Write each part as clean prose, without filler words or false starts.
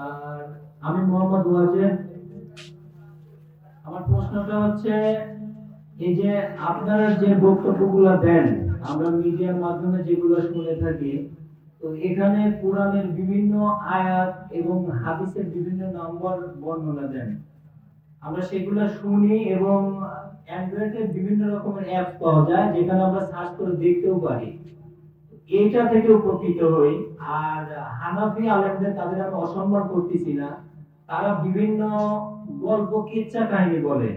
আর আমি মোহাম্মদ ওয়াজেদ। আমার প্রশ্নটা হচ্ছে, এই যে আপনারা যে বক্তব্যগুলো দেন, আমরা মিডিয়ার মাধ্যমে যেগুলো শুনে থাকি, তো এখানে কোরআনের বিভিন্ন আয়াত এবং হাদিসের বিভিন্ন নম্বর বর্ণনা দেন। আমরা সেগুলো শুনি এবং অ্যান্ড্রয়েডে বিভিন্ন রকমের অ্যাপ পাওয়া যায় যেখানে আমরা সার্চ করে দেখতেও পারি। এইটা থেকে উপকৃত হই। আর হানাফি আলেমদের, তাদের আমি অসম্মান করতেছি না, তারা বিভিন্ন গল্প কিচ্ছা কাহিনী বলে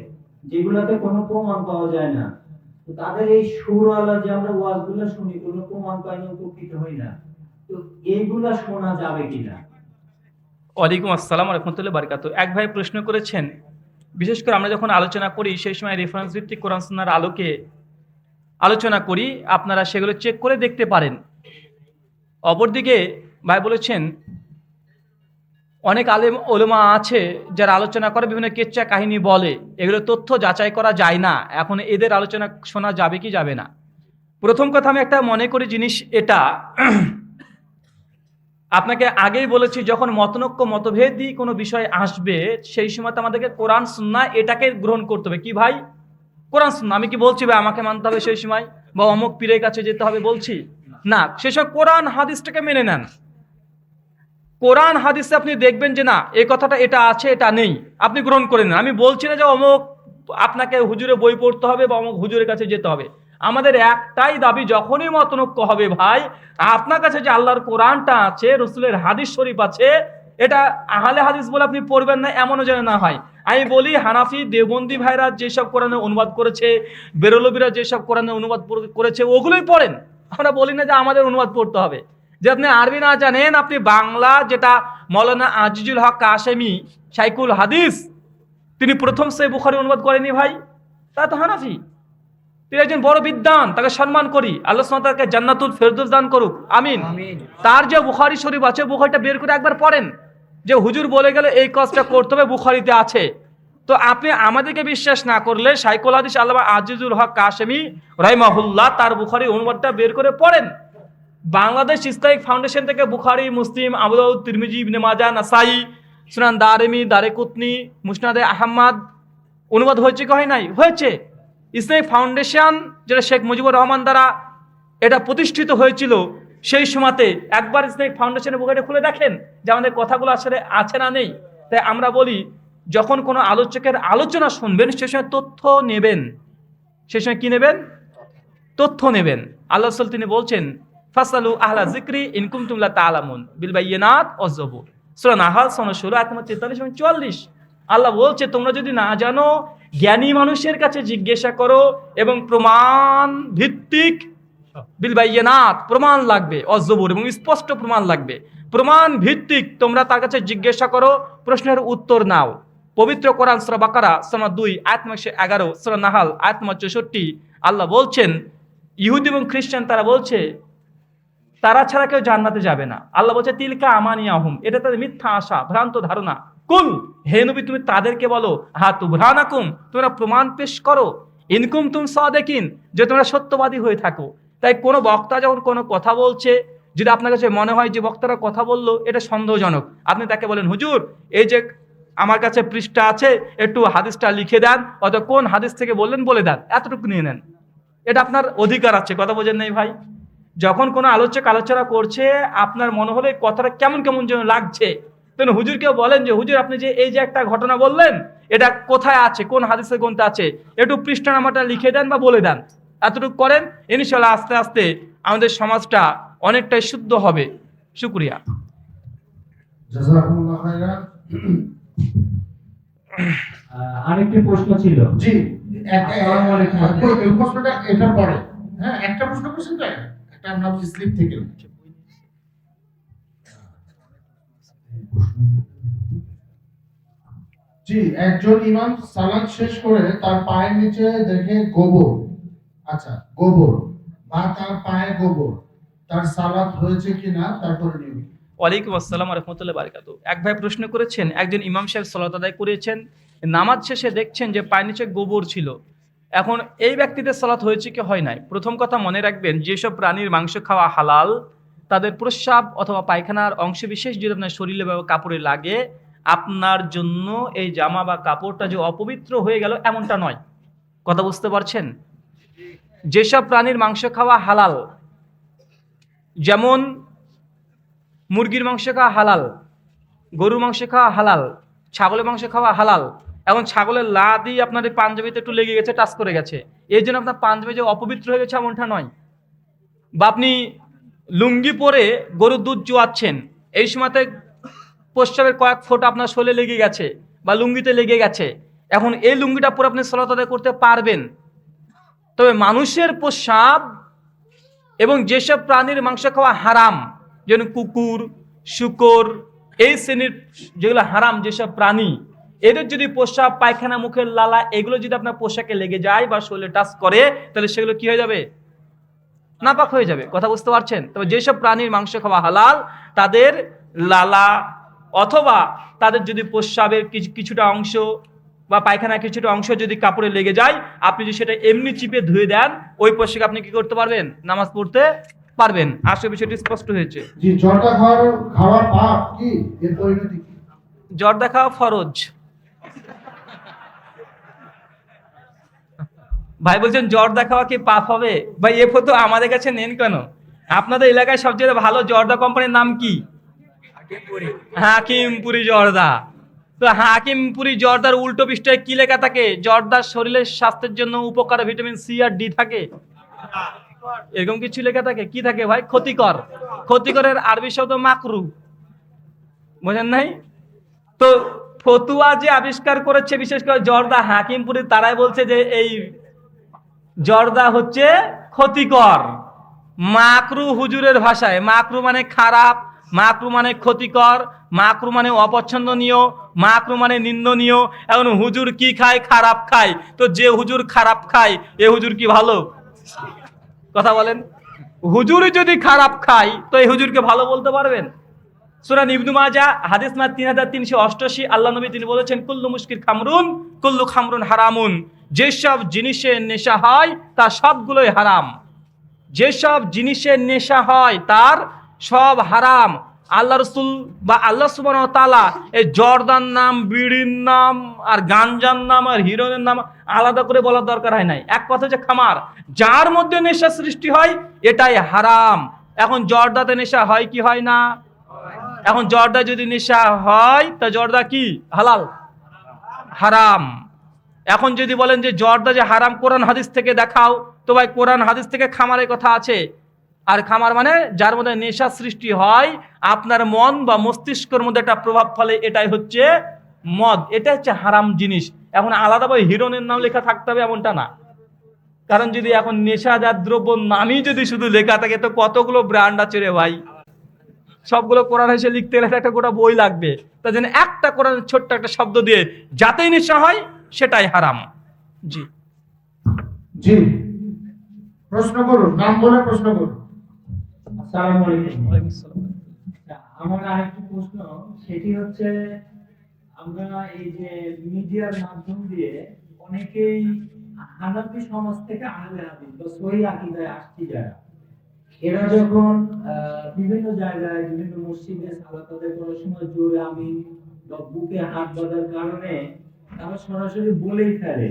যেগুলোতে কোনো প্রমাণ পাওয়া যায় না। তো তাদের এই সুরওয়ালা যে আমরা ওয়াজগুলো শুনি, কোনো প্রমাণ পাই না, উপকৃত হই না। তো এইগুলা শোনা যাবে কিনা? ওয়ালাইকুম আসসালাম রহমতুল্লাহ বারকাতু। এক ভাই প্রশ্ন করেছেন, বিশেষ করে আমরা যখন আলোচনা করি সেই সময় রেফারেন্স ভিত্তিক কোরআন সুন্নাহর আলোকে আলোচনা করি, আপনারা সেগুলো চেক করে দেখতে পারেন। অপরদিকে ভাই বলেছেন, অনেক আলেম ওলেমা আছে যারা আলোচনা করে বিভিন্ন কেচ্চা কাহিনী বলে, এগুলো তথ্য যাচাই করা যায় না। এখন এদের আলোচনা শোনা যাবে কি যাবে না? প্রথম কথা আমি একটা মনে করি জিনিস এটা, আপনাকে আগেই বলেছি, যখন মতনৈক্য মতভেদী কোনো বিষয় আসবে সেই সময় তো আমাদেরকে কোরআন সুন্নাহ এটাকে গ্রহণ করতে হবে। কি ভাই? কোরআন সুন্নাহ। আমি কি বলছি ভাই আমাকে মানতে হবে সেই সময়, বা অমুক পীরের কাছে যেতে হবে বলছি না? সেসব কোরআন হাদিসটাকে মেনে নেন। কোরআন হাদিসে আপনি দেখবেন যে না, এই কথাটা এটা আছে এটা নেই, আপনি গ্রহণ করে নেন। আমি বলছি না যে অমুক আপনাকে হুজুরে বই পড়তে হবে বা অমুক হুজুরের কাছে যেতে হবে। আমাদের একটাই দাবি, যখনই মতনৈক্য হবে ভাই, আপনার কাছে যে আল্লাহর কোরআনটা আছে, রসুলের হাদিস শরীফ আছে, এটা আহলে হাদিস বলে আপনি পড়বেন না, এমনও যেন না হয়। আমি বলি, হানাফি দেওবন্দি ভাইরা যেসব কোরআনে অনুবাদ করেছে, বেরলবিরা যেসব কোরআনে অনুবাদ করেছে, ওগুলোই পড়েন। আমরা বলি না যে আমাদের অনুবাদ পড়তে হবে। যে আপনি আরবি না জানেন, আপনি বাংলা, যেটা মৌলানা আজিজুল হক কাশেমি শাইখুল হাদিস, তিনি প্রথম সহিহ বুখারী অনুবাদ করেনি ভাই, তা তো হানাফি। তিনি একজন বড় বিদ্বান, তাকে সম্মান করি। আল্লাহ সুবহানাহু ওয়া তাআলা জান্নাতুল ফেরদৌস দান করুক, আমিন। তার যে বুখারী শরীফ আছে, বুখারীটা বের করে একবার পড়েন, যে হুজুর বলে গেলে এই কাজটা করতে হবে, বুখারীতে আছে। তো আপনি আমাদেরকে বিশ্বাস না করলে শাইখুল হাদিস আল্লামা আজিজুল হক কাশেমি রাহিমাহুল্লাহ তার বুখারী অনুবাদটা বের করে পড়েন। বাংলাদেশ ইসলামিক ফাউন্ডেশন থেকে বুখারী, মুসলিম, আবু দাউদ, তিরমিজি, ইবনে মাজাহ, নাসাই, সুনান দারিমি, দারেকুতনি, মুসনাদে আহমদ অনুবাদ হয়েছে কি হয় নাই? হয়েছে। ইসলামিক ফাউন্ডেশন, যেটা শেখ মুজিবুর রহমান দ্বারা এটা প্রতিষ্ঠিত হয়েছিল, সেই সময়তে একবার ইসলামিক ফাউন্ডেশনের বুকটা খুলে দেখেন যে আমাদের কথাগুলো আসলে আছে না নেই। তাই আমরা বলি, যখন কোনো আলোচকের আলোচনা শুনবেন সে সময় তথ্য নেবেন। সে সময় কি নেবেন? তথ্য নেবেন। আল্লাহ রাসূল তিনি বলছেন, ফাসালু আহলা যিকরি ইন কুনতুম লা তা'লামুন বিল বায়িনাত ওয়াজ যুবুর। সূরা নাহাল 16 আয়াত নম্বর 43 এবং 44। আল্লাহ বলছে, তোমরা যদি না জানো, জ্ঞানী মানুষের কাছে জিজ্ঞাসা করো, এবং প্রমাণ ভিত্তিক, বিল বায়িনাত প্রমাণ লাগবে, ওয়াজ যুবুর এবং স্পষ্ট প্রমাণ লাগবে। প্রমাণ ভিত্তিক তোমরা তার কাছে জিজ্ঞাসা করো, প্রশ্নের উত্তর নাও। পবিত্র কোরআন সূরা বাকারা সূরা 2 আয়াত নম্বর 11, সূরা নাহাল আয়াত নম্বর 64, আল্লাহ বলছেন, ইহুদি এবং খ্রিস্টান তারা বলছে তারা ছাড়া কেউ জান্নাতে যাবে না। আল্লাহ বলছে, তিলকা আমানিয়াহুম, এটা তাদের মিথ্যা আশা, ভ্রান্ত ধারণা। কুল, হে নবী তুমি তাদেরকে বলো, হাতু ভ্রানাকুম, তোমরা প্রমাণ পেশ করো, ইনকুম তুম সাদিকিন, যে তোমরা সত্যবাদী হয়ে থাকো। তাই কোনো বক্তা যখন কোনো কথা বলছে, যদি আপনার কাছে মনে হয় যে বক্তারা কথা বললো এটা সন্দেহজনক, আপনি তাকে বলেন, হুজুর এই যে আমার কাছে পৃষ্ঠা আছে, একটু হাদিসটা লিখে দেন, অথবা কোন হাদিস থেকে বললেন বলে দেন, এতটুকু নিয়ে নেন। এটা আপনার অধিকার আছে। কথা বোঝেন নাই ভাই? যখন কোনো আলোচক আলোচনা করছে, আপনার মনে হলে কথাটা কেমন কেমন যেন লাগছে, তখন হুজুরকেও বলেন যে, হুজুর আপনি যে এই যে একটা ঘটনা বললেন, এটা কোথায় আছে, কোন হাদিসের গ্রন্থে আছে, একটু পৃষ্ঠা নাম্বারটা লিখে দেন বা বলে দেন। এতটুকু করেন, ইনশাআল্লাহ আস্তে আস্তে আমাদের সমাজটা অনেকটাই শুদ্ধ হবে। শুকরিয়া। জাযাকুমুল্লাহ খাইরান। আরেকটি প্রশ্ন ছিল। জি, আসসালামু আলাইকুম। এই প্রশ্নটা এটা পরে। হ্যাঁ, একটা প্রশ্ন করছেন তো, একটা আমরা স্লিপ থেকে। জি, একজন ইমাম সালাত শেষ করে তার পায়ের নিচে দেখে গোবর, আচ্ছা গোবর, বা তার পায়ে গোবর, তার সালাত হয়েছে কিনা তারপরে নিয়ম। ওয়ালাইকুম আসসালাম রহমতুল্লাহ বারকাতু। এক ভাই প্রশ্ন করেছেন, একজন ইমাম সাহেব সালাত আদায় করেছেন, নামাজ শেষে দেখছেন যে পায়ের নিচে গোবর ছিল। এখন এই ব্যক্তিদের সালাত হয়েছে কি হয় নাই? প্রথম কথা মনে রাখবেন, যেসব প্রাণীর মাংস খাওয়া হালাল, তাদের প্রস্রাব অথবা পায়খানার অংশ বিশেষ যদি আপনার শরীরে বা কাপড়ে লাগে, আপনার জন্য এই জামা বা কাপড়টা যে অপবিত্র হয়ে গেল এমনটা নয়। কথা বুঝতে পারছেন? যেসব প্রাণীর মাংস খাওয়া হালাল, যেমন মুরগির মাংস খাওয়া হালাল, গরুর মাংস খাওয়া হালাল, ছাগলের মাংস খাওয়া হালাল। এখন ছাগলের লা দিয়ে আপনার এই পাঞ্জাবিতে একটু লেগে গেছে, টাচ করে গেছে, এই জন্য আপনার পাঞ্জাবি যে অপবিত্র হয়ে গেছে এমনটা নয়। বা আপনি লুঙ্গি পরে গরুর দুধ চুয়াচ্ছেন, এই সময়তে প্রস্রাবের কয়েক ফোঁটা আপনার শরীরে লেগে গেছে বা লুঙ্গিতে লেগে গেছে, এখন এই লুঙ্গিটা পরে আপনি সালাত আদায় করতে পারবেন। তবে মানুষের প্রস্রাব এবং যেসব প্রাণীর মাংস খাওয়া হারাম, যেমন কুকুর, শূকর, এই শ্রেণীর যেগুলো হারাম যেসব প্রাণী, এদের যদি প্রস্রাব, পায়খানা, মুখের লালা এগুলো যদি আপনার পোশাকে লেগে যায় বা শরীরে টাচ করে, তাহলে সেগুলো কি হয়ে যাবে? নাপাক হয়ে যাবে। কথা বুঝতে পারছেন? তবে যেসব প্রাণীর মাংস খাওয়া হালাল, তাদের লালা অথবা তাদের যদি প্রস্রাবের কিছুটা অংশ বা পায়খানা কিছুটা অংশ যদি কাপড়ে লেগে যায়, আপনি যদি সেটা এমনি চিপে ধুয়ে দেন, ওই পোশাকে আপনি কি করতে পারবেন? নামাজ পড়তে পারবেন। আসলে বিষয়টি স্পষ্ট হয়েছে। জি, জর্দা খাওয়ার পাপ কি, এর পরিণতি কি? জর্দা খাওয়া ফরজ। ভাই বলছেন জর্দা খাওয়া কি পাপ হবে? ভাই এ ফটো আমাদের কাছে নেন কেন? আপনাদের এলাকায় সবচেয়ে ভালো জর্দা কোম্পানির নাম কি? হাকিমপুরি জর্দা। তো হাকিমপুরি জর্দার উল্টো পৃষ্ঠায় কি লেখা থাকে? জর্দার শরীরের স্বাস্থ্যের জন্য উপকার, ভিটামিন সি আর ডি থাকে, এরকম কিছু লেখা থাকে। কি থাকে ভাই? ক্ষতিকর। ক্ষতিকরের আরবি শব্দ মাকরু, বোঝেন নাই? তো ফতুয়া যে আবিষ্কার করেছে বিশেষ করে জর্দা, হাকিমপুরি, তারাই বলছে যে এই জর্দা হচ্ছে ক্ষতিকর। মাকরু হুজুরের ভাষায়, মাকরু মানে খারাপ, মাকরু মানে ক্ষতিকর, মাকরু মানে অপছন্দনীয়, মাকরু মানে নিন্দনীয়। এখন হুজুর কি খায়? খারাপ খায়। তো যে হুজুর খারাপ খায়, এ হুজুর কি ভালো? কথা বলেন। হুজুর যদি খারাপ খায়, তো এই হুজুরকে ভালো বলতে পারবেন? সূরা ইবনে মাজাহ হাদিস নাম্বার 3388, আল্লাহ নবী তিনি বলেছেন, কুল্লু মুশকির খামরুন, কুল্লু খামরুন হারামুন। যেসব জিনিসের নেশা হয় তার সবগুলোই হারাম। যেসব জিনিসের নেশা হয় তার সব হারাম। আল্লাহ রসুল বা আল্লাহ সুবহানাহু ওয়া তাআলা এই জর্দার নাম, বিড়ির নাম আর গাঞ্জার নাম আর হিরোইনের নাম আলাদা করে বলার দরকার হয় নাই। এক কথা হচ্ছে খামার, যার মধ্যে নেশা সৃষ্টি হয় এটাই হারাম। এখন জর্দাতে নেশা হয় কি হয় না? এখন জর্দা যদি নেশা হয় তা জর্দা কি হালাল? হারাম। এখন যদি বলেন যে জর্দা যে হারাম, কোরআন হাদিস থেকে দেখাও, তো ভাই কোরআন হাদিস থেকে খামারের কথা আছে। আর খামার মানে যার মধ্যে নেশা সৃষ্টি হয়, আপনার মন বা মস্তিষ্কের মধ্যে একটা প্রভাব ফেলে, এটাই হচ্ছে মদ, এটা হচ্ছে হারাম জিনিস। এখন আলাদাভাবে হিরোইনের নাম লেখা থাকতে হবে এমনটা না। কারণ যদি এখন নেশাজাত দ্রব্য নামই যদি শুধু লেখা থাকে, তো কতগুলো ব্র্যান্ড আছে রে ভাই, সবগুলো কোরআন এসে লিখতে গেলে একটা গোটা বই লাগবে। তার জন্য একটা কোরআন ছোট্ট একটা শব্দ দিয়ে যাতেই নেশা হয় সেটাই হারাম। জি জি, প্রশ্ন করুন, নাম বলে প্রশ্ন করুন। আসসালামু আলাইকুম। ওয়ালাইকুম আসসালাম। আমার আরেকটি প্রশ্ন, সেটি হচ্ছে, আমরা এই যে মিডিয়ার মাধ্যম দিয়ে অনেকেই হানাফি সমাজ থেকে আহলে হাদিস বা সহিহ আকীদায় আসছে যারা, এরা যখন বিভিন্ন জায়গায় বিভিন্ন মসজিদে সালাত আদায় করার সময় জোরে আমিন বা বুকে হাত বাঁধার কারণে তারা সরাসরি বলেই ফেলে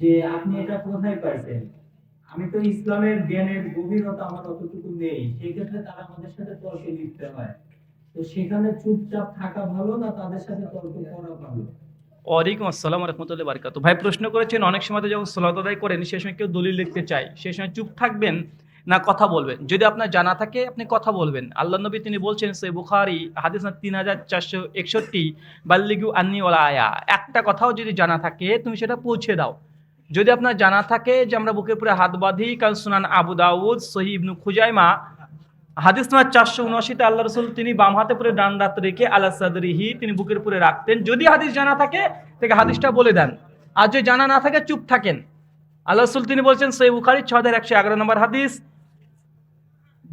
যে আপনি এটা কোথায় পাইছেন? আমি তো ইসলামের জ্ঞানের গভীরতা আমার অতটুকু নেই, সেক্ষেত্রে তারা আমাদের সাথে তর্কে লিপ্ত হয়। তো সেখানে চুপচাপ থাকা ভালো না তাদের সাথে তর্ক করা ভালো? ওয়ালাইকুম আসসালাম ওয়া রাহমাতুল্লাহি ওয়া বারাকাতুহু। ভাই প্রশ্ন করেছেন, অনেক সময় তো যখন সালাত আদায় করেন সেই সময় কেউ দলিল লিখতে চায়, সেই সময় চুপ থাকবেন না কথা বলবেন? যদি আপনার জানা থাকে আপনি কথা বলবেন। আল্লাহ নবী তিনি বলছেন, সহিহ বুখারী হাদিস 3461, বাল্লিগু আন্নী ওয়ালা আয়া, একটা কথাও যদি জানা থাকে তুমি সেটা পৌঁছে দাও। যদি আপনার জানা থাকে যে আমরা বুকের উপরে হাত বাঁধি, কারণ সুনান আবু দাউদ, সহিহ ইবনু খুজাইমা হাদিস নাম্বার 479, আল্লাহ রাসূল তিনি বাম হাতে পরে ডান হাত রেখে আলা সাদরিহি তিনি বুকের উপরে রাখতেন। যদি হাদিস জানা থাকে তাকে হাদিসটা বলে দেন, আর যদি জানা না থাকে চুপ থাকেন। আল্লাহ রাসূল তিনি বলছেন, সহিহ বুখারী 6111 নম্বর হাদিস,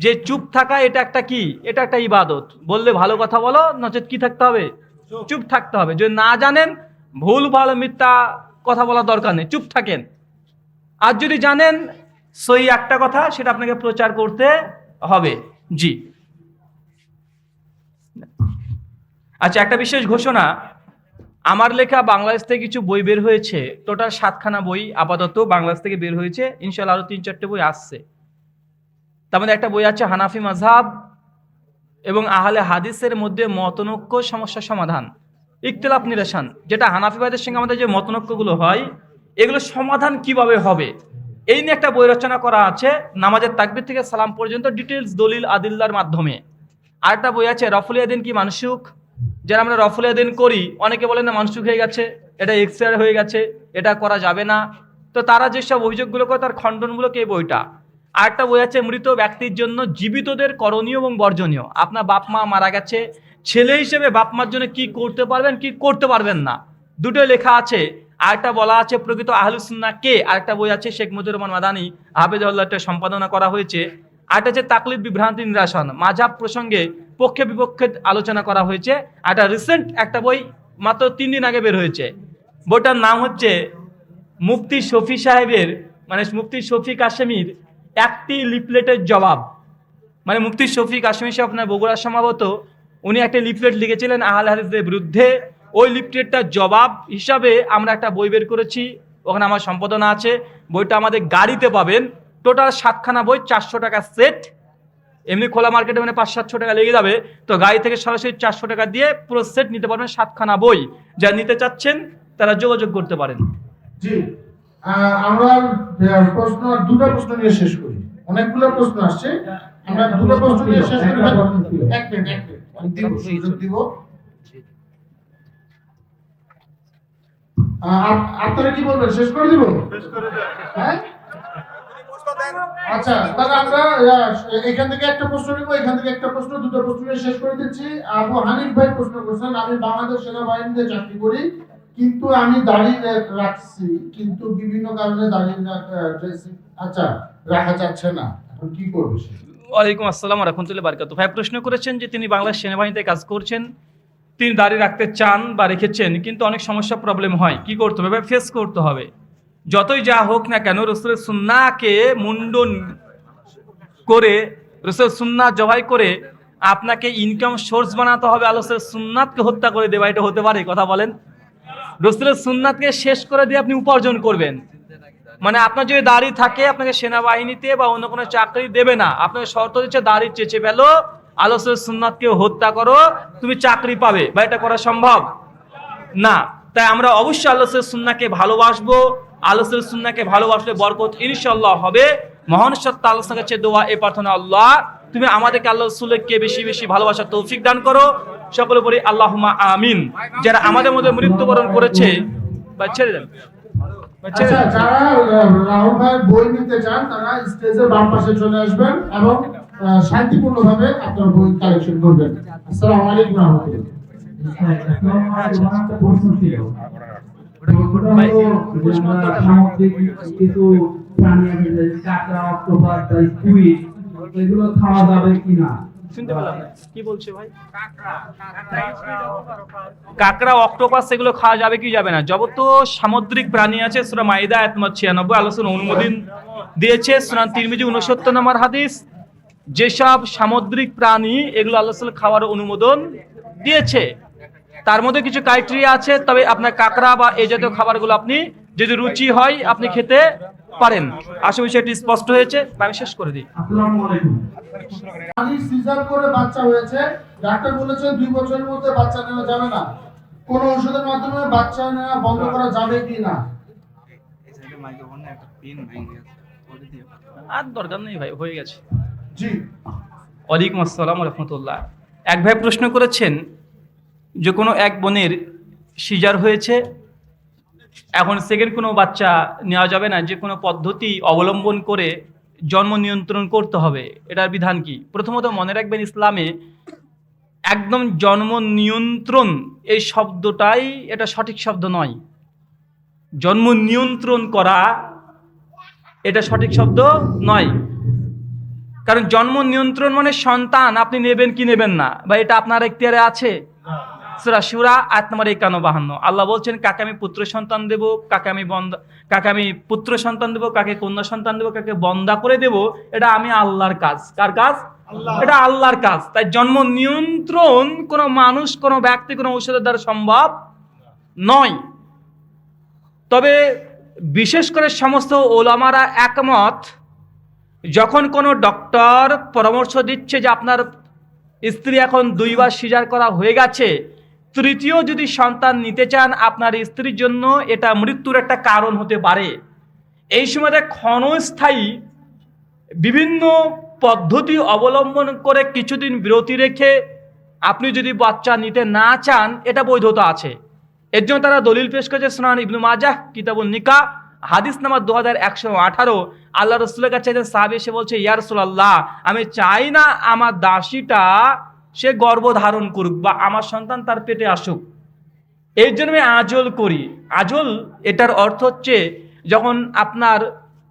যে চুপ থাকা এটা একটা কি? এটা একটা ইবাদত। বললে ভালো কথা বলো, নচেত কি থাকতে হবে? চুপ থাকতে হবে। যদি না জানেন, ভুল ভালো মিথ্যা কথা বলার দরকার নেই, চুপ থাকেন। আর যদি জানেন সহি একটা কথা, সেটা আপনাকে প্রচার করতে হবে। জি। আচ্ছা, একটা বিশেষ ঘোষণা, আমার লেখা বাংলাদেশ থেকে কিছু বই বের হয়েছে, টোটাল 7খানা বই আপাতত বাংলাদেশ থেকে বের হয়েছে, ইনশাল্লাহ আরো 3-4টে বই আসছে। তার মধ্যে একটা বই আছে হানাফি মাযহাব এবং আহলে হাদিসের মধ্যে মতনৈক্য সমস্যা সমাধান, ইখতিলাফ নিরসন, যেটা হানাফিবাদের সঙ্গে আমাদের যে মতনৈক্যগুলো হয় এগুলো সমাধান কিভাবে হবে এই নিয়ে একটা বই রচনা করা আছে, নামাজের তাকবীর থেকে সালাম পর্যন্ত ডিটেলস দলিল আদিল্লার মাধ্যমে। আরেকটা বই আছে রফুল ইয়াদিন কি মানসুখ, যারা আমরা রফুল ইয়াদিন করি অনেকে বলেন না মানসুখ হয়ে গেছে, এটা এক্সপায়ার হয়ে গেছে, এটা করা যাবে না, তো তারা যেসব অভিযোগগুলো করে তার খণ্ডনগুলোকে এই বইটা। আরেকটা বই আছে মৃত ব্যক্তির জন্য জীবিতদের করণীয় এবং বর্জনীয়, আপনার বাপ মা মারা গেছে, ছেলে হিসেবে বাপ মার জন্য কি করতে পারবেন কি করতে পারবেন না, দুটোই লেখা আছে। আরেকটা বলা আছে প্রকৃত আহলুস সুন্নাহ কে, আরেকটা বই আছে শেখ মুজিবুর রহমান মাদানী হাফেজাহুল্লাহ সম্পাদনা করা হয়েছে। আরেকটা হচ্ছে তাকলিদ বিভ্রান্তি নিরাসন, মাযহাব প্রসঙ্গে পক্ষে বিপক্ষে আলোচনা করা হয়েছে। একটা রিসেন্ট একটা বই মাত্র 3 দিন আগে বের হয়েছে, বইটার নাম হচ্ছে মুফতি শফি সাহেবের মানে মুফতি শফি কাশেমির একটি লিফলেটের জবাব। মানে মুফতি শফি কাশেমি সাহেব আপনার বগুড়ার সম্ভবত, উনি একটা লিফলেট লিখেছিলেন আহলে হাদিসদের বিরুদ্ধে, ওই লিফলেটটার জবাব হিসাবে আমরা একটা বই বের করেছি, ওখানে আমার সম্পাদনা আছে। বইটা আমাদের গাড়িতে পাবেন, টোটাল 7খানা বই, 400 টাকা সেট। এমনি খোলা মার্কেটে মানে 500-700 টাকা লেগে যাবে, তো গাড়ি থেকে সরাসরি 400 টাকা দিয়ে পুরো সেট নিতে পারবেন, 7খানা বই। যা নিতে চাচ্ছেন তারা যোগাযোগ করতে পারেন। জি, আমরা প্রশ্ন দুটো প্রশ্ন নিয়ে শেষ করি, অনেকগুলো প্রশ্ন আসছে, আমরা দুটো প্রশ্ন নিয়ে শেষ করি। এক মিনিট আমি দিব, সুযোগ দিব। আপনারা কি বলবেন, শেষ করে দিব? হ্যাঁ, আচ্ছা, তাহলে আমরা এখান থেকে একটা প্রশ্ন নিব, এখান থেকে একটা প্রশ্ন, দুটো প্রশ্ন নিয়ে শেষ করে দিচ্ছি। আবু হানিফ ভাই প্রশ্ন করছেন, আমি বাংলাদেশ সেনাবাহিনীতে চাকরি করি, কিন্তু আমি দাড়ি রাখছি, কিন্তু বিভিন্ন কারণে দাড়ি আচ্ছা রাখা যাচ্ছে না, এখন কি করবে সে? ওয়ালাইকুম আসসালাম ওয়া রাহমাতুল্লাহি ওয়া বারাকাতুহু। ভাই প্রশ্ন করেছেন যে তিনি বাংলাদেশ সেনাবাহিনীতে কাজ করছেন, তিনি দাড়ি রাখতে চান বা রেখেছেন, কিন্তু অনেক সমস্যা প্রবলেম হয়, কি করতে হবে? ফেস করতে হবে। যতই যা হোক না কেন রাসূলের সুন্নাহকে মুন্ডন করে, রাসূলের সুন্নাহ জবাই করে আপনাকে ইনকাম সোর্স বানাতে হবে, রাসূলের সুন্নাহকে হত্যা করে দেওয়া, এটা হতে পারে? কথা বলেন। রাসূলের সুন্নাহকে শেষ করে দিয়ে আপনি উপার্জন করবেন, মানে আপনার যদি দাড়ি থাকে আপনাকে সেনাবাহিনীতে বা অন্য কোনো চাকরি দেবে না, আপনাকে শর্ত দিচ্ছে দাড়ি চেঁচে ফেলো, আলোচনার সুন্নাতকে হত্যা করো, তুমি চাকরি পাবে, বা এটা করা সম্ভব না। তাই আমরা অবশ্যই আলোচনার সুন্নাহকে ভালোবাসবো, আলোচনার সুন্নাহকে ভালোবাসলে বরকত ইনশাআল্লাহ হবে। মহান সত্তা আল্লাহর কাছে দোয়া এই প্রার্থনা, আল্লাহ তুমি আমাদেরকে আল্লাহ রাসূলকে বেশি বেশি ভালোবাসার তৌফিক দান করো, সকলে বলি আল্লাহুম্মা আমিন। যারা আমাদের মধ্যে মৃত্যুবরণ করেছে বা ছেড়ে দেন। আচ্ছা, যারা রাহুল ভাইয়ের বই নিতে চান তারা স্টেজের বাম পাশে চলে আসবেন এবং শান্তিপূর্ণভাবে আপনার বই কালেকশন করবেন। আসসালামু আলাইকুম ওয়া রাহমাতুল্লাহ। একটা প্রশ্ন ছিল, সামুদ্রিক কিছু প্রাণী আছে যে কাঁকড়া, অক্টোপাস, স্কুইড, এগুলো খাওয়া যাবে কিনা? শুনতে পেলাম না, কি বলছে ভাই? কাঁকড়া, অক্টোপাস এগুলো খাওয়া যাবে কি যাবে না? যত সামুদ্রিক প্রাণী আছে সূরা মাইদা আয়াত 96 আলোচনা অনুমোদন দিয়েছে। সূরা তিরমিজি 69 নম্বর হাদিস, যেসব সামুদ্রিক প্রাণী এগুলো আল্লাহ রাসূল খাওয়ার অনুমোদন দিয়েছে, তার মধ্যে কিছু ক্রাইটেরিয়া আছে, তবে আপনার কাঁকড়া বা এই জাতীয় খাবারগুলো আপনি যদি রুচি হয় আপনি খেতে পারেন। আশা করি সেটি স্পষ্ট হয়েছে, আমি শেষ করে দিই। আসসালামু আলাইকুম। আমি সিজার করে বাচ্চা হয়েছে, ডাক্তার বলেছে 2 বছরের মধ্যে বাচ্চা নেওয়া যাবে না, কোন ওষুধের মাধ্যমে বাচ্চা নেওয়া বন্ধ করা যাবে কি না? আর দরকার নেই ভাই, হয়ে গেছে। জি, ওয়ালাইকুম আসসালাম ওয়া রাহমাতুল্লাহ। এক ভাই প্রশ্ন করেছেন যে কোনো এক বোনের সিজার হয়েছে, এখন সেকেন্ড কোনো বাচ্চা নেওয়া যাবে না, যে কোনো পদ্ধতি অবলম্বন করে জন্ম নিয়ন্ত্রণ করতে হবে, এটার বিধান কি? প্রথমত মনে রাখবেন, ইসলামে একদম জন্ম নিয়ন্ত্রণ এই শব্দটাই এটা সঠিক শব্দ নয়। জন্ম নিয়ন্ত্রণ করা এটা সঠিক শব্দ নয়, কারণ জন্ম নিয়ন্ত্রণ মানে সন্তান আপনি নেবেন কি নেবেন না, বা এটা আপনার এখতিয়ারে আছে। সূরা সূরা আয়াত নম্বর 51 আল্লাহ বলছেন, কাকে আমি পুত্র সন্তান দেব, কাকে আমি পুত্র সন্তান দেব, কাকে কন্যা সন্তান দেব, কাকে বন্দা করে দেব, এটা আমি আল্লাহর কাজ। কার কাজ? এটা আল্লাহর কাজ। তাই জন্ম নিয়ন্ত্রণ কোনো মানুষ, কোনো ব্যক্তি, কোনো ঔষধের দ্বারা সম্ভব নয়। তবে বিশেষ করে সমস্ত ওলামারা একমত, যখন কোনো ডক্টর পরামর্শ দিচ্ছে যে আপনার স্ত্রী এখন 2 বার সিজার করা হয়ে গেছে, তৃতীয় যদি সন্তান নিতে চান, আপনার স্ত্রীর জন্য এটা মৃত্যুর একটা কারণ হতে পারে। এই সময়তে ক্ষণস্থায়ী বিভিন্ন পদ্ধতি অবলম্বন করে কিছুদিন বিরতি রেখে আপনি যদি বাচ্চা নিতে না চান, এটা বৈধতা আছে। এর জন্য তারা দলিল পেশ করেছে সুনান ইবনে মাজাহ কিতাবুন নিকাহ হাদিস নাম্বার 2118। আল্লাহ রাসূলের কাছে একজন সাহাবী এসে বলছে, ইয়া রাসূলুল্লাহ, আমি চাই না আমার দাসীটা সে গর্ভধারণ করুক বা আমার সন্তান তার পেটে আসুক, এই জন্য আমি আজল করি। আজল এটার অর্থ হচ্ছে যখন আপনার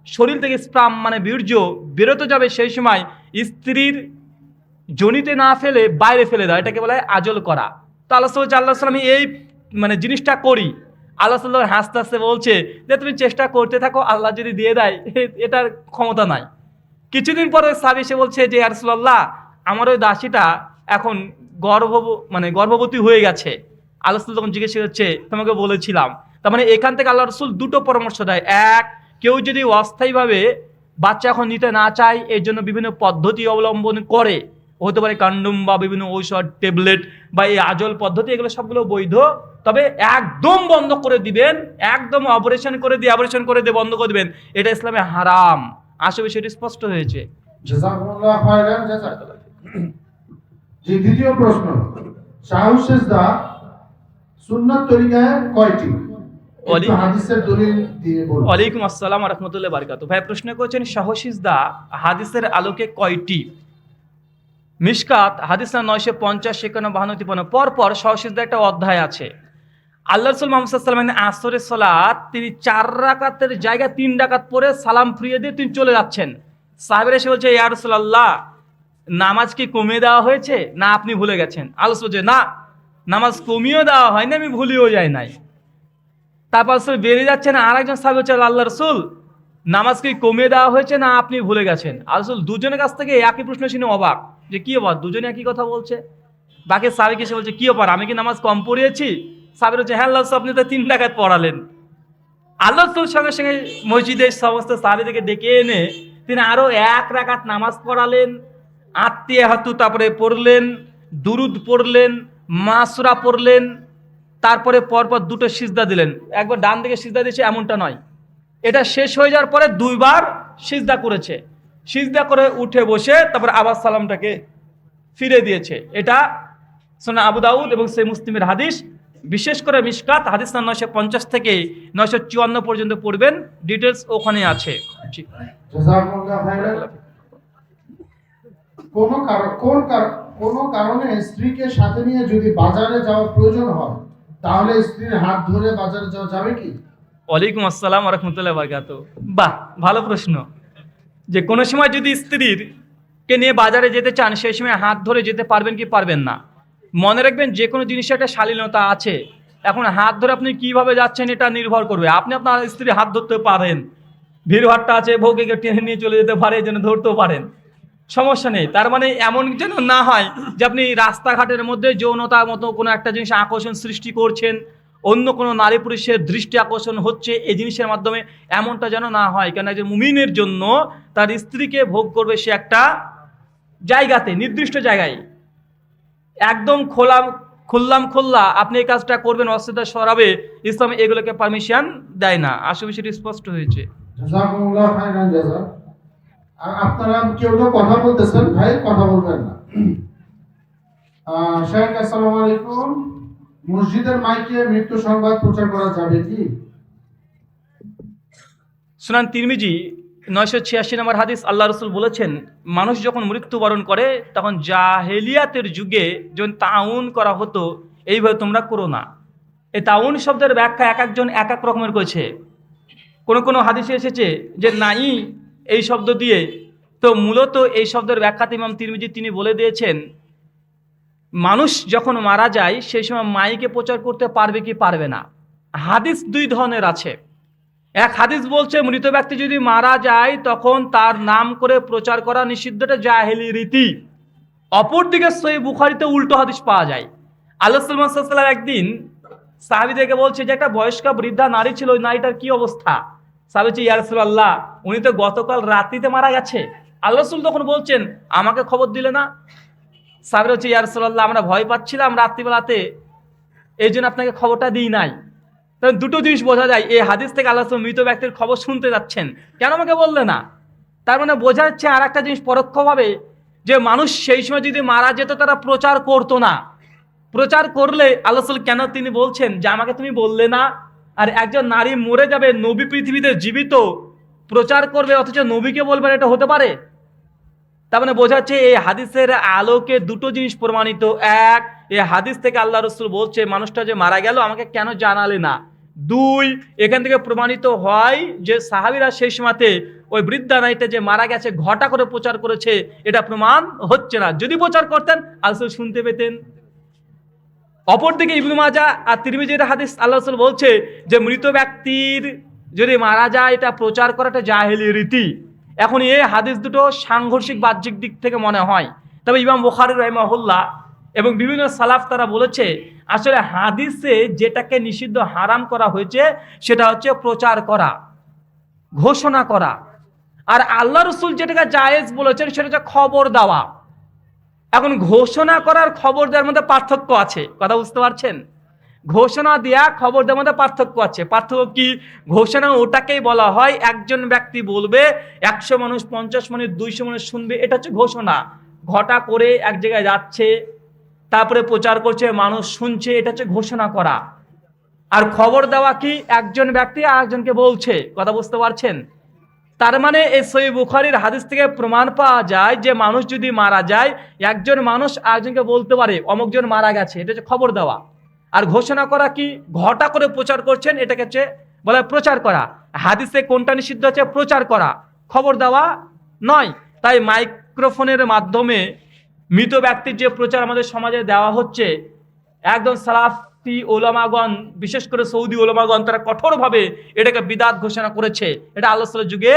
শরীর থেকে স্পাম মানে বীর্য বেরোতে যাবে, সেই সময় স্ত্রীর জনিতে না ফেলে বাইরে ফেলে দেওয়া, এটাকে বলা হয় আজল করা। তো আল্লাহ সাল্লাম এই মানে জিনিসটা করি। আল্লাহ সাল্লাহ হাসতে হাসতে বলছে যে তুমি চেষ্টা করতে থাকো, আল্লাহ যদি দিয়ে দেয় এটার ক্ষমতা নাই। কিছুদিন পরে সাহাবী এসে বলছে যে ইয়া রাসূলুল্লাহ, আমার ওই দাসীটা এখন গর্ভবতী হয়ে গেছে। আল্লাহ রাসূল তখন জিজ্ঞেস করছে, তোমাকে বলেছিলাম। তার মানে এখান থেকে আল্লাহ রাসূল দুটো পরামর্শ দেয়। এক, কেউ যদি অস্থায়ীভাবে বাচ্চা এখন নিতে না চায়, এর জন্য বিভিন্ন পদ্ধতি অবলম্বন করে, হতে পারে কন্ডম বা বিভিন্ন ঔষধ, ট্যাবলেট বা এই আজল পদ্ধতি, এগুলো সবগুলো বৈধ। তবে একদম বন্ধ করে দিবেন, একদম অপারেশন করে দিয়ে বন্ধ করে দিবেন, এটা ইসলামে হারাম। আসলে সেটি স্পষ্ট হয়েছে। জাযাকুমুল্লাহ খায়রান জাযাকাল্লাহ। যে দ্বিতীয় প্রশ্ন, সাহু সিজদা সুন্নাত তরিকায় কয়টি? একটু হাদিসের দলিল দিয়ে বলুন। ওয়ালাইকুম আসসালাম ওয়া রাহমাতুল্লাহি ওয়া বারাকাতুহু। ভাই প্রশ্ন করেছেন সহসিজদা হাদিসের আলোকে কয়টি? মিশকাত হাদিস 950, 51, 52, 53 পরপর সহসিজদা একটা অধ্যায় আছে। আল্লাহ রাসূল মুহাম্মদ সাল্লাল্লাহু আলাইহি ওয়াসাল্লাম আসরের সালাত তিনি 4 রাকাতের জায়গায় 3 রাকাত পড়ে সালাম ফিরিয়ে দিয়ে তিনি চলে যাচ্ছেন। সাহাবীরা এসে বলছে, ইয়া রাসূলুল্লাহ, নামাজ কি কমিয়ে দেওয়া হয়েছে না আপনি ভুলে গেছেন? আল্লাহ বলছে, না, নামাজ কমিয়েও দেওয়া হয়নি, আমি ভুলেও যাই নাই। তারপর রাসূল বেরিয়ে যাচ্ছেন, আর একজন সাহাবী বলছে, আল্লাহ রাসূল, নামাজ কি কমিয়ে দেওয়া হয়েছে না আপনি ভুলে গেছেন? আল্লাহ রাসূল দুজনের কাছ থেকে একই প্রশ্ন শুনে অবাক, যে কি ব্যাপার, দুজনে একই কথা বলছে। বাকি সাহাবী এসে বলছে, কি ব্যাপার, আমি কি নামাজ কম পড়িয়েছি? সাহাবী বলছে, হ্যাঁ আল্লাহ রাসূল, আপনি তো 3 রাকাত পড়ালেন। আল্লাহ রাসূল সঙ্গে সঙ্গে মসজিদের সমস্ত সাহাবীদেরকে ডেকে এনে তিনি আরো 1 রাকাত নামাজ পড়ালেন, আত্মিয়াহাতু তারপরে পড়লেন, দুরুদ পড়লেন, মাসুরা পড়লেন, তারপরে পরপর 2টো সিজদা দিলেন। একবার ডান দিকে সিজদা দিয়েছে এমনটা নয়, এটা শেষ হয়ে যাওয়ার পরে 2 বার সিজদা করেছে। সিজদা করে উঠে বসে তারপর আবার সালামটাকে ফিরে দিয়েছে। এটা সুনান আবু দাউদ এবং সহিহ মুসলিমের হাদিস। বিশেষ করে মিশকাত হাদিস 950 থেকে 954 পর্যন্ত পড়বেন, ডিটেলস ওখানে আছে। জাযাকুমুল্লাহ খায়রান। কোন কারণে স্ত্রীকে সাথে নিয়ে যদি বাজারে যাওয়ার প্রয়োজন হয়, তাহলে স্ত্রীর হাত ধরে বাজারে যাওয়া যাবে কি? ওয়ালাইকুম আসসালাম ওয়া রাহমাতুল্লাহি ওয়া বারাকাতুহু। বাহ, ভালো প্রশ্ন। যে কোনো সময় যদি স্ত্রীর কে নিয়ে বাজারে যেতে চান, সেই সময় হাত ধরে যেতে পারবেন কি পারবেন না? মনে রাখবেন, যে কোনো জিনিসের একটা শালীনতা আছে। এখন হাত ধরে আপনি কিভাবে যাচ্ছেন এটা নির্ভর করবে। আপনি আপনার স্ত্রীর হাত ধরতে পারেন, ভিড়ভাট্টা আছে, বউকে কেউ টেনে নিয়ে চলে যেতে পারে, যেন ধরতেও পারেন, সমস্যা নেই। তার মানে এমন যেন না হয় যে আপনি রাস্তাঘাটের মধ্যে যৌনতার মতো কোনো একটা জিনিস আকর্ষণ সৃষ্টি করছেন, অন্য কোনো নারী পুরুষের দৃষ্টি আকর্ষণ হচ্ছে এই জিনিসের মাধ্যমে, এমনটা যেন না হয়। কেন একজন মুমিনের জন্য তার স্ত্রীকে ভোগ করবে সে একটা জায়গাতে, নির্দিষ্ট জায়গায়। একদম খোল্লা আপনি এই কাজটা করবেন, অশ্লীলতা সরাবে, ইসলাম এগুলোকে পারমিশন দেয় না। আসলে সেটি স্পষ্ট হয়েছে। জাযাকুমুল্লাহ খায়রান জাযা। আপনারা কেউ কথা বলতেছেন, ভাই কথা বলবেন না। শেখ আসসালামু আলাইকুম, মসজিদের মাইকে মৃত্যু সংবাদ প্রচার করা যাবে কি? সুনান তিরমিজি 986 নম্বর হাদিস, আল্লাহ রাসূল বলেছেন, মানুষ যখন মৃত্যুবরণ করে তখন জাহেলিয়াতের যুগে যখন তাউন করা হতো, এইভাবে তোমরা করো না। এই তাউন শব্দের ব্যাখ্যা এক একজন এক এক রকমের করেছে। কোনো হাদিসে এসেছে যে নাই এই শব্দ দিয়ে। তো মূলত এই শব্দের ব্যাখ্যাতে ইমাম তিরমিজি তিনি বলে দিয়েছেন, মানুষ যখন মারা যায় সেই সময় মাইকে প্রচার করতে পারবে কি পারবে না। হাদিস 2 ধরনের আছে। এক হাদিস বলছে মৃত ব্যক্তি যদি মারা যায় তখন তার নাম করে প্রচার করা নিষিদ্ধ, এটা জাহেলি রীতি। অপরদিকে সহিহ বুখারীতে উল্টো হাদিস পাওয়া যায়। আল্লাহ সাল্লাল্লাহু আলাইহি ওয়াসাল্লাম একদিন সাহাবীদেরকে বলছে যে একটা বয়স্কা বৃদ্ধা নারী ছিল, ওই নারীটার কি অবস্থা? সাহাবী বলছে, ইয়া রাসূলুল্লাহ, উনি তো গতকাল রাত্রিতে মারা গেছে। আল্লাহ রাসূল তখন বলছেন, আমাকে খবর দিলে না? সাহাবী বলছে, ইয়া রাসূলুল্লাহ, আমরা ভয় পাচ্ছিলাম রাত্রিবেলাতে, এই জন্য আপনাকে খবরটা দিই নাই। তাহলে দুটো জিনিস বোঝা যায়, এই হাদিস থেকে আল্লাহ রাসূল মৃত ব্যক্তির খবর শুনতে যাচ্ছেন, কেন আমাকে বললে না? তার মানে বোঝা যাচ্ছে আর একটা জিনিস পরোক্ষভাবে, যে মানুষ সেই সময় যদি মারা যেত তারা প্রচার করতো না। প্রচার করলে আল্লাহ রাসূল কেন তিনি বলছেন যে আমাকে তুমি বললে না? আর একজন নারী মরে যাবে, নবী পৃথিবীতে জীবিত, প্রচার করবে অথচ নবীকে বলবেন, এটা হতে পারে? তার মানে বোঝা যাচ্ছে এই হাদিসের আলোকে দুটো জিনিস প্রমাণিত। এক, এই হাদিস থেকে আল্লাহ রাসূল বলছে মানুষটা যে মারা গেল আমাকে কেন জানালে না। দুই, এখান থেকে প্রমাণিত হয় যে সাহাবীরা সেই সময়তে ওই বৃদ্ধা নারীটা যে মারা গেছে ঘটা করে প্রচার করেছে, এটা প্রমাণ হচ্ছে না। যদি প্রচার করতেন আল্লাহ রাসূল শুনতে পেতেন। অপরদিকে ইবনে মাজাহ আর তিরমিজির হাদিস আল্লাহ রাসূল বলছে যে মৃত ব্যক্তির যদি মারা যায় এটা প্রচার করাটা জাহেলি রীতি। এখন এই হাদিস দুটো সাংঘর্ষিক বাহ্যিক দিক থেকে মনে হয়, তবে ইমাম বুখারী রাহিমাহুল্লাহ এবং বিভিন্ন সালাফ তারা বলেছে আসলে হাদিসে যেটাকে নিষিদ্ধ হারাম করা হয়েছে সেটা হচ্ছে প্রচার করা, ঘোষণা করা। আর আল্লাহ রাসূল যেটাকে জায়েজ বলেছেন সেটা হচ্ছে খবর দেওয়া। এখন ঘোষণা করার খবর দেওয়ার মধ্যে পার্থক্য আছে, কথা বুঝতে পারছেন? ঘোষণা দেওয়া খবর দেওয়ার মধ্যে পার্থক্য আছে। পার্থক্য কি? ঘোষণা ওটাকেই বলা হয় একজন ব্যক্তি বলবে, 100 মানুষ, 50 মানুষ, 200 মানুষ শুনবে, এটা হচ্ছে ঘোষণা। ঘটা করে এক জায়গায় যাচ্ছে, তারপরে প্রচার করছে, মানুষ শুনছে, এটা হচ্ছে ঘোষণা করা। আর খবর দেওয়া কি? একজন ব্যক্তি আর একজনকে বলছে, কথা বুঝতে পারছেন? তার মানে এই সহিহ বুখারীর হাদিস থেকে প্রমাণ পাওয়া যায় যে মানুষ যদি মারা যায় একজন মানুষ আরেকজনকে বলতে পারে অমুকজন মারা গেছে, এটা হচ্ছে খবর দেওয়া। আর ঘোষণা করা কি? ঘটা করে প্রচার করছেন, এটাকে হচ্ছে বলা হয় প্রচার করা। হাদিসে কোনটা নিষিদ্ধ আছে? প্রচার করা, খবর দেওয়া নয়। তাই মাইক্রোফোনের মাধ্যমে মৃত ব্যক্তির যে প্রচার আমাদের সমাজে দেওয়া হচ্ছে, একদম সালাফি ওলামাগণ, বিশেষ করে সৌদি ওলামাগণ, তারা কঠোরভাবে এটাকে বিদআত ঘোষণা করেছে। এটা আল্লাহ রাসূলের যুগে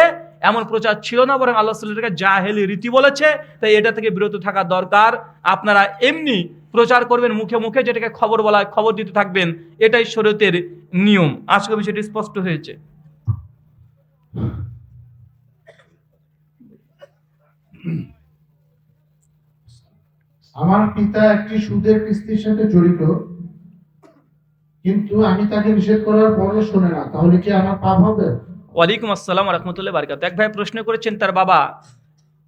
এমন প্রচার ছিল না, বরং আল্লাহ রাসূল এটাকে জাহেলি রীতি বলেছে। তাই এটা থেকে বিরত থাকা দরকার। আপনারা এমনি প্রচার করবেন মুখে মুখে, যেটাকে খবর বলা হয়, খবর দিতে থাকবেন, এটাই শরীয়তের নিয়ম। আজকে বিষয়টি স্পষ্ট হয়েছে। আমার পিতা একটি সুদের কিস্তির সাথে জড়িত, কিন্তু আমি তাকে নিষেধ করার পরও শোনে না, তাহলে কি আমার পাপ হবে? ওয়ালাইকুম আসসালাম ওয়া রাহমাতুল্লাহি ওয়া বারাকাতুহু। এক ভাই প্রশ্ন করেছেন তার বাবা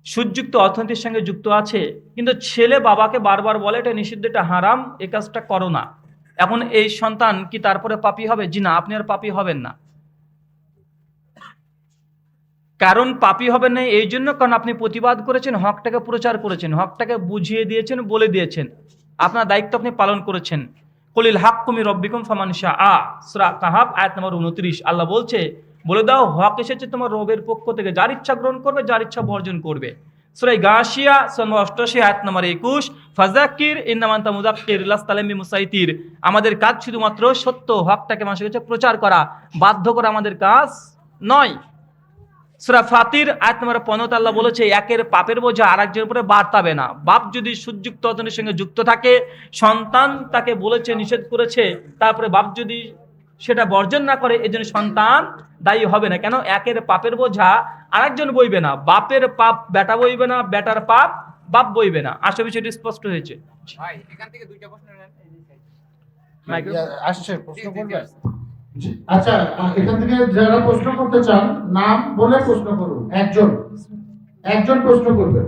সুদযুক্ত অর্থনীতির সঙ্গে যুক্ত আছে, কিন্তু ছেলে বাবাকে বারবার বলে এটা নিষিদ্ধ, এটা হারাম, এই কাজটা করো না। এখন এই সন্তান কি তারপরে পাপী হবে? জি না, আপনি আর পাপী হবেন না। কারণ পাপী হবেন না এই জন্য, কারণ আপনি প্রতিবাদ করেছেন, হকটাকে প্রচার করেছেন, হকটাকে বুঝিয়ে দিয়েছেন, বলে দিয়েছেন, আপনার দায়িত্ব আপনি পালন করেছেন। কুলিল হাক্কু মির রাব্বিকুম ফামান শাআ, সূরা কাহাফ আয়াত নম্বর 29। আল্লাহ বলছে বলে দাও হক এসেছে তোমার রবের পক্ষ থেকে, যার ইচ্ছা গ্রহণ করবে, যার ইচ্ছা বর্জন করবে। সূরা গাশিয়া সূরা 88 আয়াত নম্বর 21, ফাযাক্কির ইন্নামা আনতা মুযাক্কির লাস্তা আলাইহিম বিমুসাইতির। আমাদের কাজ শুধুমাত্র সত্য হকটাকে মানুষের কাছে প্রচার করা, বাধ্য করা আমাদের কাজ নয়। সূরা ফাতির আয়াত নম্বর 15 আল্লাহ বলেছে একের পাপের বোঝা আরেকজনের উপরে বাড়তাবে না। বাপ যদি সুদযুক্ত অর্থনীতির সঙ্গে যুক্ত থাকে, সন্তান তাকে বলেছে, নিষেধ করেছে, তারপরে বাপ যদি সেটা বর্জন না করে, এজন্য সন্তান দায়ী হবে না। কেন? একের পাপের বোঝা আরেকজন বইবে না, বাপের পাপ বেটা বইবে না, বেটার পাপ বাপ বইবে না। আশা বিষয়টি স্পষ্ট হয়েছে। ভাই এখান থেকে দুইটা প্রশ্ন নেন। আসছে, প্রশ্ন করবেন? আচ্ছা, এখান থেকে যারা প্রশ্ন করতে চান নাম বলে প্রশ্ন করুন। একজন প্রশ্ন করবেন।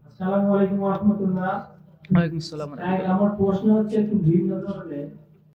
আসসালামু আলাইকুম ওয়া রাহমাতুল্লাহ। ওয়ালাইকুম আসসালাম। আমার প্রশ্ন হচ্ছে একটু ভিন্ন ধরনের।